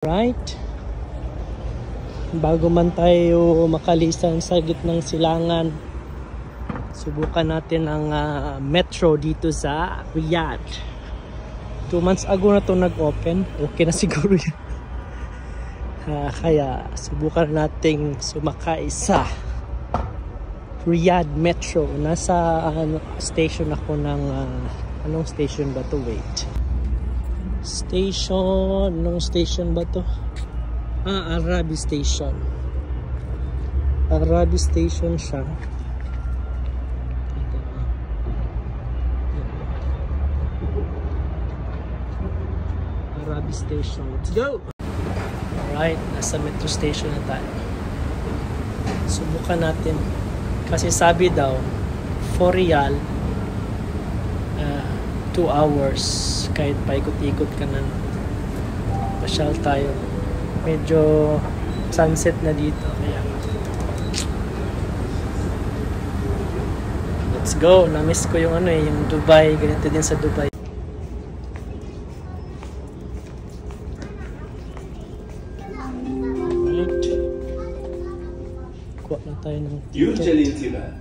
Right? Bago man tayo makalisan sa gitnang silangan, subukan natin ang metro dito sa Riyadh. 2 months ago na to nag-open. Okay na siguro yan. Kaya subukan nating sumakay sa Riyadh Metro. Nasa station ako ng anong station ba to? Wait. Anong station ba to? Arabi Station. Arabi Station siya. Arabi Station. Let's go! Alright, nasa metro station na tayo. Subukan natin. Kasi sabi daw, 4 Riyal, 2 hours. Kahit paikot-ikot ka na. Pasyal tayo. Medyo sunset na dito. Kaya let's go. Na-miss ko yung yung Dubai. Ganito din sa Dubai. Right. Kuha na tayo ng يرجى الانتباه.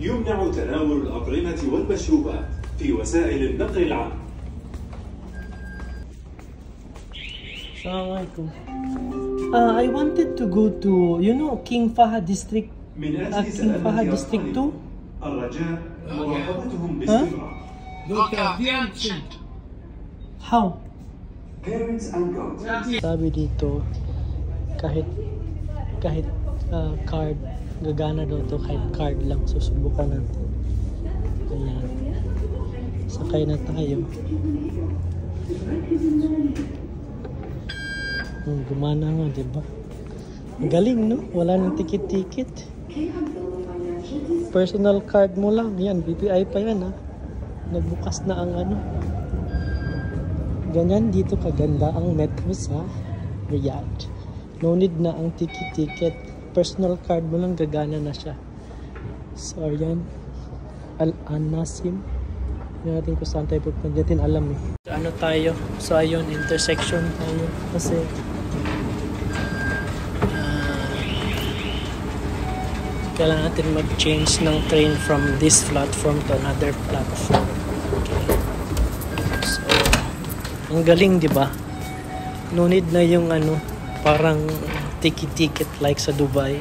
يمنع تناول الأطعمة والمشروبات في وسائل النقل العام. Assalamualaikum. I wanted to go to, King Fahad District. King Fahad District 2. الرجاء مراقبتهم باستمرار. How? Parents and guardians. Sabi dito, kahit card, gagana daw to kahit card lang. Susubukan natin. Ayan. Sakay na tayo. Gumana nga, diba? Galing, no? Wala nang tikit-tikit. Personal card mo lang. Yan, BPI pa yan, ha? Nagbukas na ang Ganyan dito kaganda ang metro sa Riyadh. No need na ang tikit-tikit. Personal card mo lang, gagana na siya. So, yan. Al-Nasim. Hindi natin kung saan tayo pupunta. Hindi natin alam, eh. Ano tayo? So, ayun, intersection tayo. Kasi kailangan natin mag-change ng train from this platform to another platform. Okay. So, ang galing, di ba? No need na yung parang ticket like sa Dubai.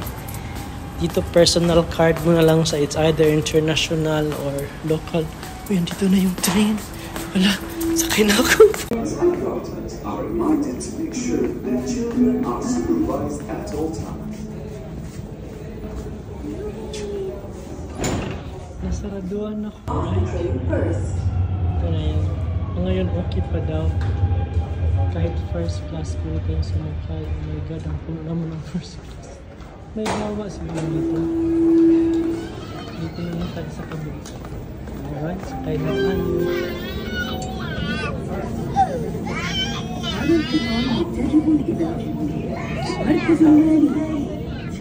Dito, personal card mo na lang sa it's either international or local. Uy, dito na yung train. Wala, sakay na ako. Parents and guardians are reminded to make sure their children are supervised at all times. Nasaraduan ako. Ito na yun. Ngayon okay pa daw. Kahit first class ko kayo sumakay. Oh my God, ang puno naman ng first class. May hawa siguro dito. Dito naman tayo sa kabila. Alright, sakay na tayo.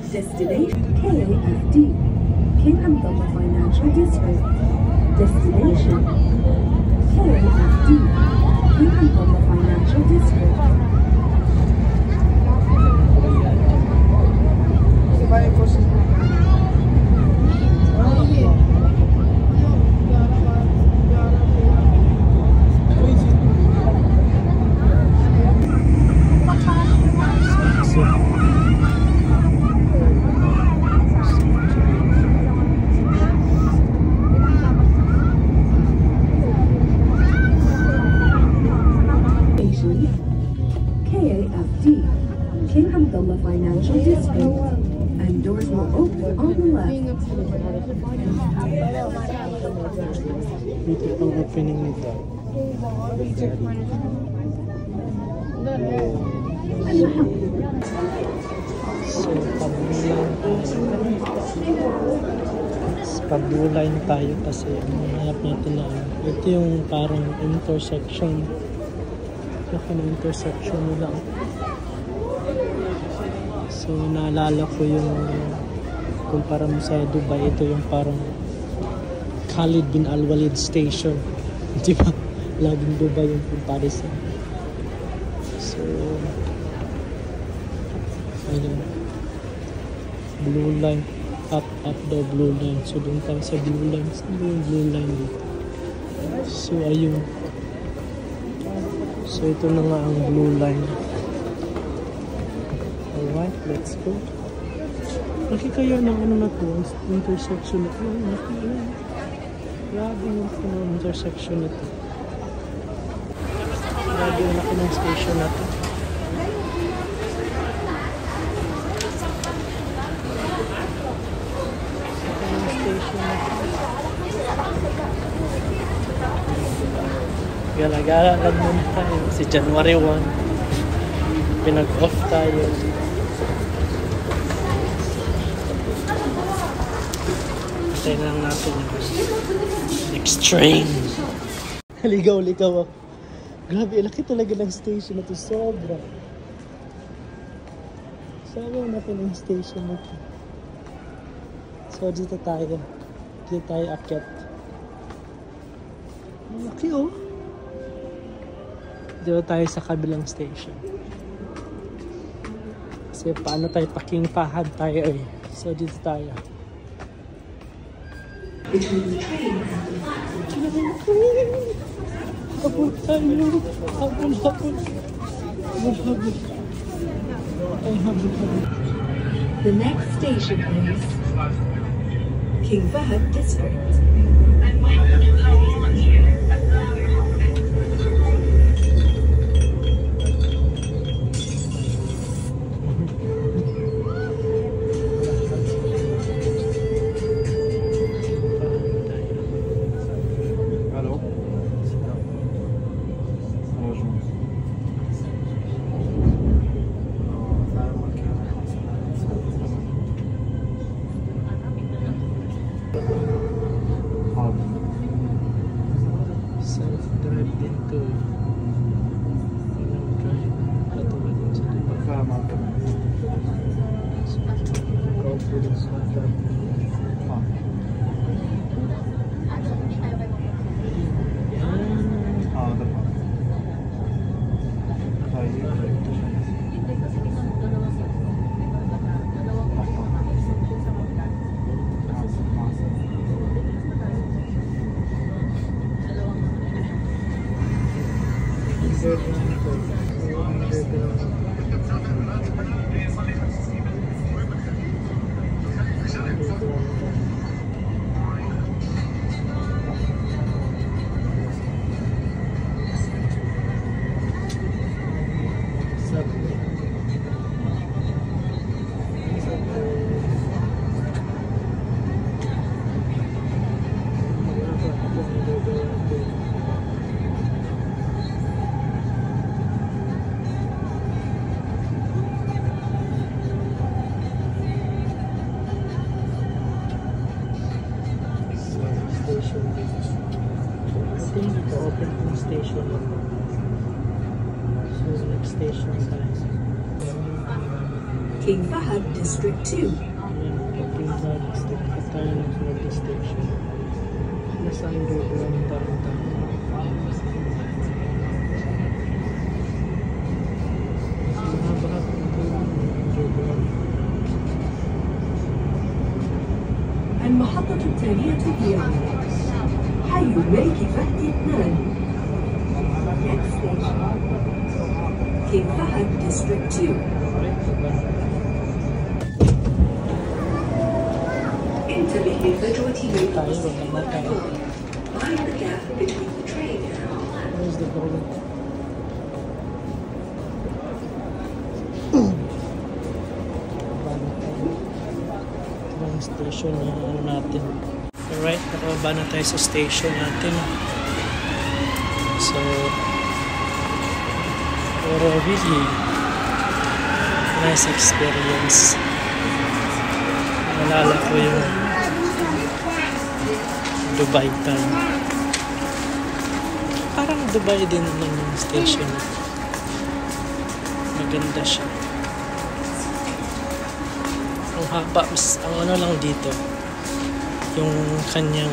Destination KAFD, King Abdullah Financial District. Destination KAFD, King Abdullah Financial District. KAFD, King Abdullah Financial District, and doors will open on the left. Dito pang opening nito. So, pabulay tayo kasi hanap natin na ito yung parang intersection. Laki ng intersection nila. So, naalala ko yung kumpara mo sa Dubai, ito yung parang Khalid bin Al-Walid Station. Di ba? Laging Dubai yung comparison. So, Ayun. Blue line. Up daw blue line. So doon tayo sa blue line. Saan ba yung blue line dito? So ayun. So ito na nga ang blue line. Alright, let's go. Laki kaya ng ano na to, intersection na to. Grabe yung intersection na to. Grabe yung laki ng station na to. Laki ng station na to. Gala-gala lang muna tayo. Si January 1. Pinag-off tayo. Hintayin lang natin yung next train. Ligaw-ligaw ako. Grabe, laki talaga ng station na to. Sobra. Sabi natin yung station na to. So, dito tayo. Dito tayo akyat. Laki oh. Dito tayo sa kabilang station. Kasi paano tayo King Fahad tayo eh. So, dito tayo. Between the train and the platform. Habol tayo. Habol. Ay, habol. The next station is King Fahad District. Self-drive dito. Drive. Katulad yung sa diba? Confidence of that. Open yung station. So, next station tayo. King Fahad District 2. King Fahad District. At tayo ng sunod na station. Nasa underground downtown. Mahaba ito yung underground. المحطة التالية هي حي الملك فهد الثاني. Next station King Fahad District 2. انتبه للفجوة بين الصف والقطار. Mind the gap between the train and the platform. Where's the building? Station na ano natin. Alright, nakababa na tayo sa station natin. So, pero really nice experience. Nalala ko yung Dubai time. Parang Dubai din naman yung station. Maganda siya. Ang haba, ang ano lang dito, yung kanyang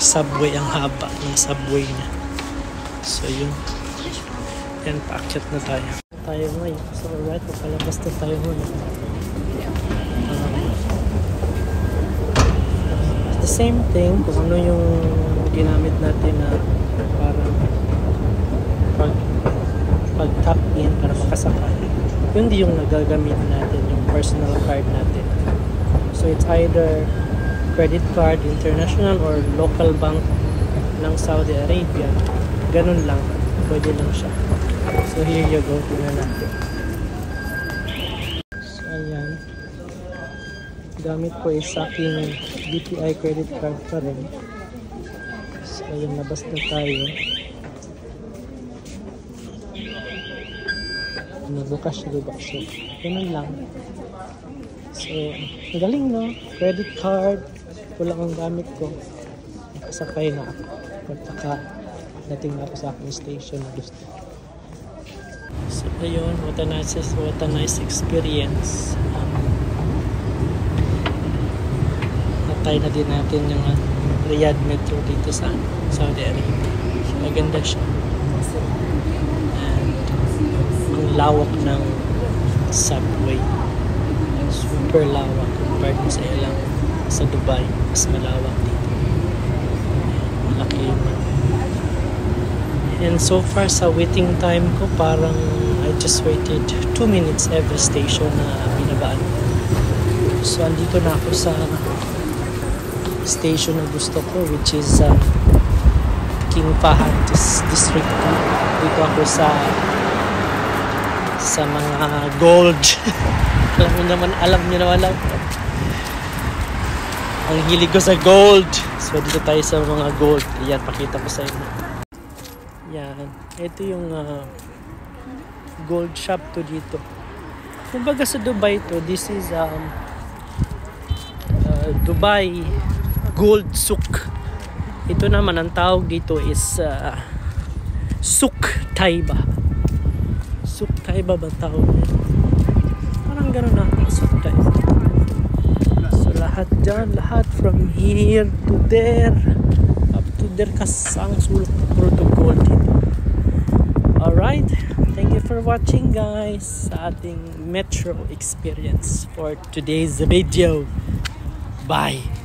subway, ang haba ng subway niya. So yun, Yan, paakyat na tayo. Tayo ngayon. So, alright, papalabas na tayo ngayon. The same thing, kung ano yung ginamit natin na parang pag-tap in para makasakay. Hindi yung nagagamit natin, yung personal card natin. So, it's either credit card, international or local bank ng Saudi Arabia. Ganun lang. Pwede lang siya. So, here you go. Tingnan natin. So, ayan. Gamit ko is aking BPI credit card pa rin. So, ayan. Labas na tayo. Nabukas siya, diba? So, ganun lang. So, galing, no? Credit card. Wala ang gamit ko. Nakasakay na ako. Dating na ako sa aking station na gusto. So, ayun. What a nice experience. Natay na din natin yung Riyadh Metro dito sa Saudi Arabia. Maganda siya. And ang lawak ng subway. Super lawak compared sa ilang sa Dubai. Mas malawak dito. Malaki yung and so far sa waiting time ko parang I just waited 2 minutes every station na binabaan. So andito na ako sa station na gusto ko, which is King Fahad District. Dito ako sa mga gold. alam niyo naman ang hilig ko sa gold. So dito tayo sa mga gold. Ayan, pakita ko sa inyo. Yan. Ito yung gold shop to dito. Kumbaga sa Dubai to, this is Dubai Gold Souk. Ito naman ang tawag dito is Souk Taiba. Souk Taiba ba tawag nito? Parang gano'n na Souk Taiba. So lahat dyan, lahat from here to there, up to there, kasang sulok protocol dito. Alright, thank you for watching guys sa ating metro experience for today's video. Bye!